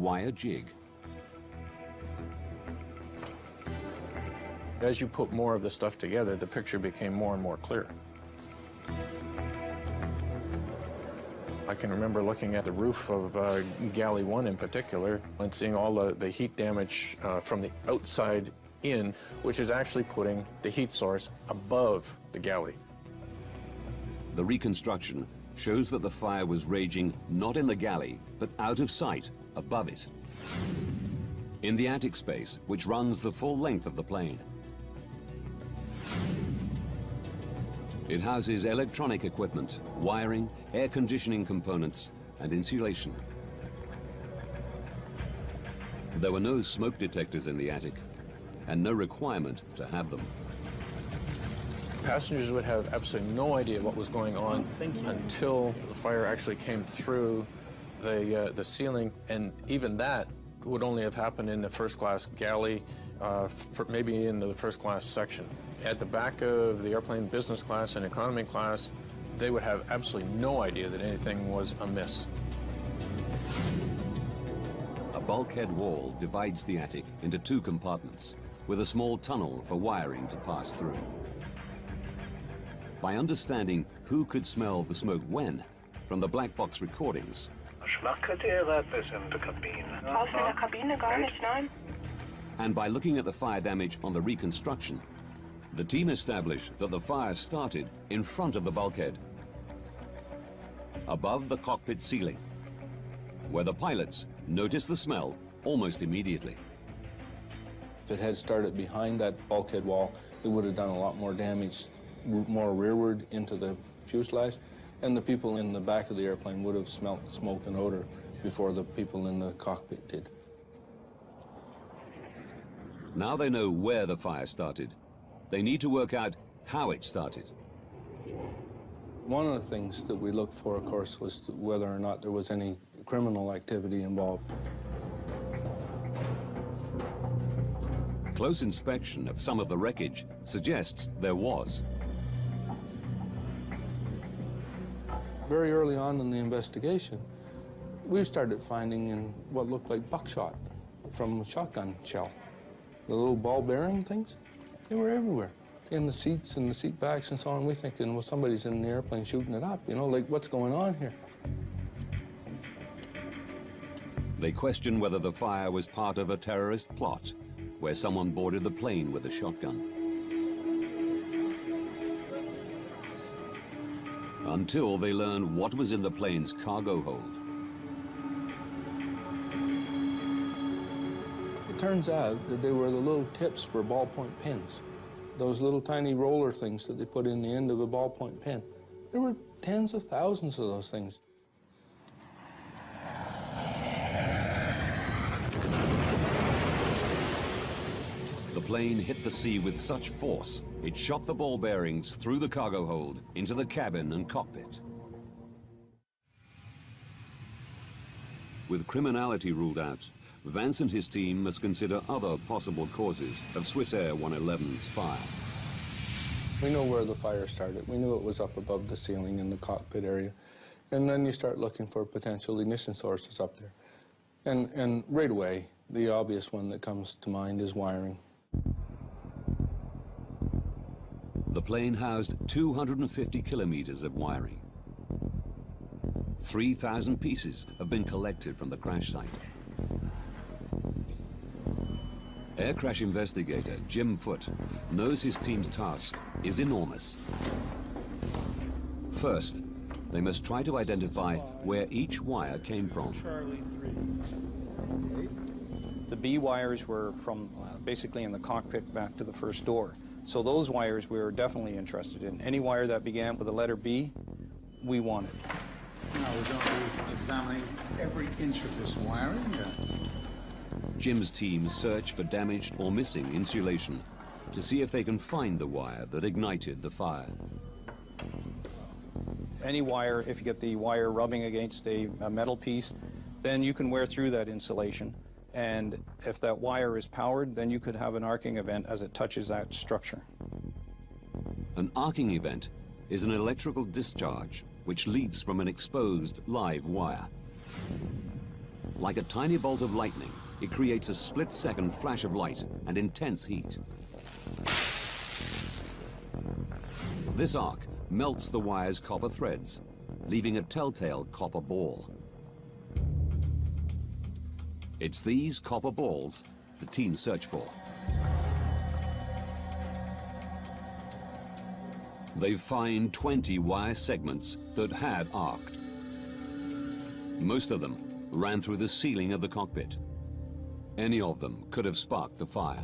wire jig. As you put more of the stuff together, the picture became more and more clear. I can remember looking at the roof of Galley 1 in particular and seeing all the heat damage from the outside in, which is actually putting the heat source above the galley. The reconstruction shows that the fire was raging not in the galley, but out of sight, above it. In the attic space, which runs the full length of the plane. It houses electronic equipment, wiring, air conditioning components, and insulation. There were no smoke detectors in the attic, and no requirement to have them. Passengers would have absolutely no idea what was going on until the fire actually came through the ceiling, and even that would only have happened in the first class galley, maybe in the first class section. At the back of the airplane, business class and economy class, they would have absolutely no idea that anything was amiss. A bulkhead wall divides the attic into two compartments, with a small tunnel for wiring to pass through. By understanding who could smell the smoke when, from the black box recordings, and by looking at the fire damage on the reconstruction, the team established that the fire started in front of the bulkhead, above the cockpit ceiling, where the pilots noticed the smell almost immediately. If it had started behind that bulkhead wall, it would have done a lot more damage, more rearward into the fuselage, and the people in the back of the airplane would have smelt smoke and odor before the people in the cockpit did. Now they know where the fire started. They need to work out how it started. One of the things that we looked for, of course, was whether or not there was any criminal activity involved. Close inspection of some of the wreckage suggests there was. Very early on in the investigation, we started finding in what looked like buckshot from a shotgun shell. The little ball bearing things, they were everywhere. In the seats and the seat backs and so on, we're thinking, well, somebody's in the airplane shooting it up, you know, like what's going on here? They question whether the fire was part of a terrorist plot, where someone boarded the plane with a shotgun. Until they learn what was in the plane's cargo hold. It turns out that they were the little tips for ballpoint pens. Those little tiny roller things that they put in the end of a ballpoint pen. There were tens of thousands of those things. The plane hit the sea with such force, it shot the ball bearings through the cargo hold into the cabin and cockpit. With criminality ruled out, Vance and his team must consider other possible causes of Swissair 111's fire. We know where the fire started. We knew it was up above the ceiling in the cockpit area. And then you start looking for potential ignition sources up there. And right away, the obvious one that comes to mind is wiring. The plane housed 250 kilometers of wiring. 3,000 pieces have been collected from the crash site. Air crash investigator Jim Foote knows his team's task is enormous. First, they must try to identify where each wire came from. The B wires were from basically in the cockpit back to the first door. So those wires we were definitely interested in. Any wire that began with the letter B, we wanted. Now we're going to be examining every inch of this wiring. Jim's team search for damaged or missing insulation to see if they can find the wire that ignited the fire. Any wire, if you get the wire rubbing against a metal piece, then you can wear through that insulation. And if that wire is powered, then you could have an arcing event as it touches that structure. An arcing event is an electrical discharge which leaps from an exposed live wire. Like a tiny bolt of lightning, it creates a split-second flash of light and intense heat. This arc melts the wire's copper threads, leaving a telltale copper ball. It's these copper balls the team search for. They find 20 wire segments that had arced. Most of them ran through the ceiling of the cockpit. Any of them could have sparked the fire.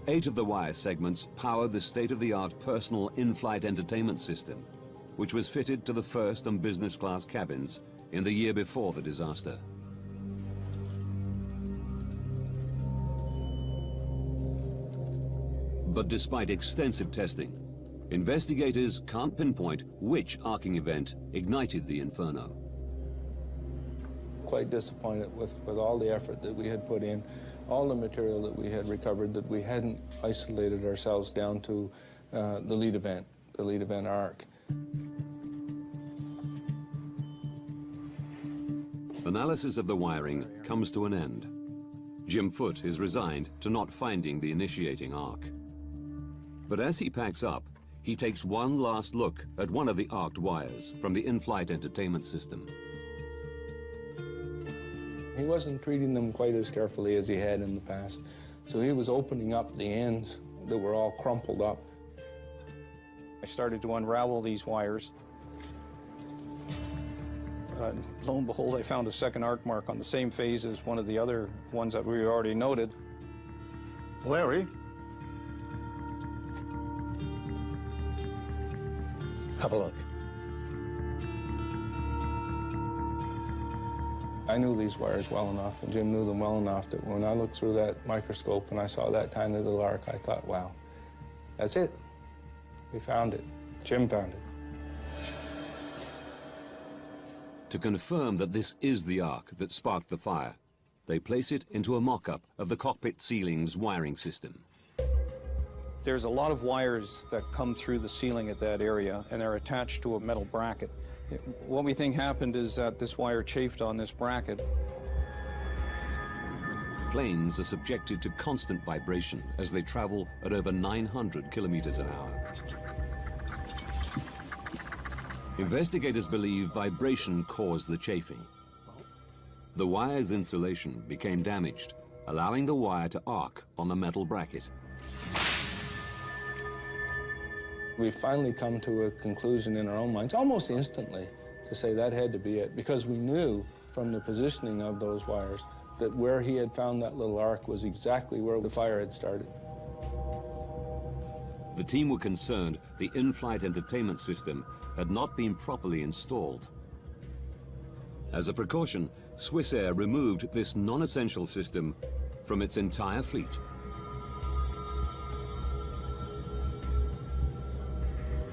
8 of the wire segments powered the state-of-the-art personal in-flight entertainment system, which was fitted to the first and business class cabins in the year before the disaster. But despite extensive testing, investigators can't pinpoint which arcing event ignited the inferno. Quite disappointed with all the effort that we had put in, all the material that we had recovered, that we hadn't isolated ourselves down to the lead event arc. Analysis of the wiring comes to an end. Jim Foote is resigned to not finding the initiating arc. But as he packs up, he takes one last look at one of the arced wires from the in-flight entertainment system. He wasn't treating them quite as carefully as he had in the past, so he was opening up the ends that were all crumpled up. I started to unravel these wires. Lo and behold, I found a second arc mark on the same phase as one of the other ones that we already noted. Larry? Have a look. I knew these wires well enough, and Jim knew them well enough, that when I looked through that microscope and I saw that tiny little arc, I thought, wow, that's it. We found it. Jim found it. To confirm that this is the arc that sparked the fire, they place it into a mock-up of the cockpit ceiling's wiring system. There's a lot of wires that come through the ceiling at that area, and they're attached to a metal bracket. What we think happened is that this wire chafed on this bracket. Planes are subjected to constant vibration as they travel at over 900 kilometers an hour. Investigators believe vibration caused the chafing. The wire's insulation became damaged, allowing the wire to arc on the metal bracket. We finally come to a conclusion in our own minds, almost instantly, to say that had to be it, because we knew from the positioning of those wires that where he had found that little arc was exactly where the fire had started. The team were concerned the in-flight entertainment system had not been properly installed. As a precaution, Swissair removed this non-essential system from its entire fleet.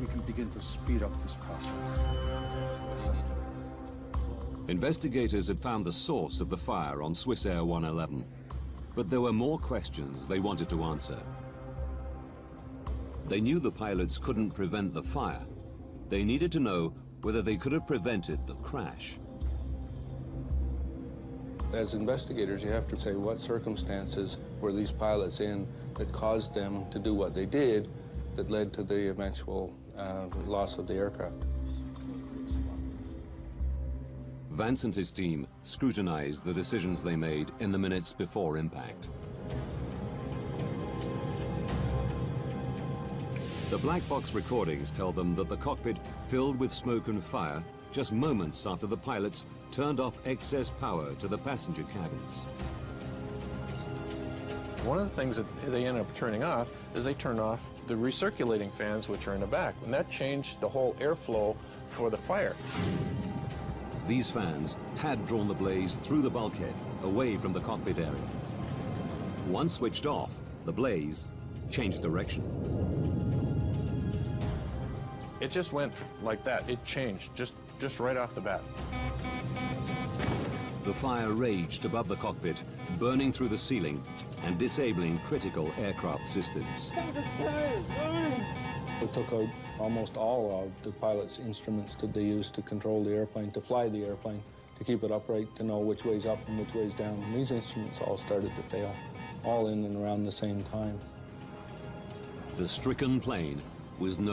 We can begin to speed up this process. Investigators had found the source of the fire on Swissair 111, but there were more questions they wanted to answer. They knew the pilots couldn't prevent the fire. They needed to know whether they could have prevented the crash. As investigators, you have to say what circumstances were these pilots in that caused them to do what they did that led to the eventual loss of the aircraft. Vance and his team scrutinized the decisions they made in the minutes before impact. The black box recordings tell them that the cockpit filled with smoke and fire just moments after the pilots turned off excess power to the passenger cabins. One of the things that they ended up turning off is they turned off the recirculating fans, which are in the back, and that changed the whole airflow for the fire. These fans had drawn the blaze through the bulkhead, away from the cockpit area. Once switched off, the blaze changed direction. It just went like that. It changed just right off the bat. The fire raged above the cockpit, burning through the ceiling and disabling critical aircraft systems. We took out almost all of the pilot's instruments that they used to control the airplane, to fly the airplane. to keep it upright, to know which way's up and which way's down. And these instruments all started to fail, all in and around the same time. The stricken plane was no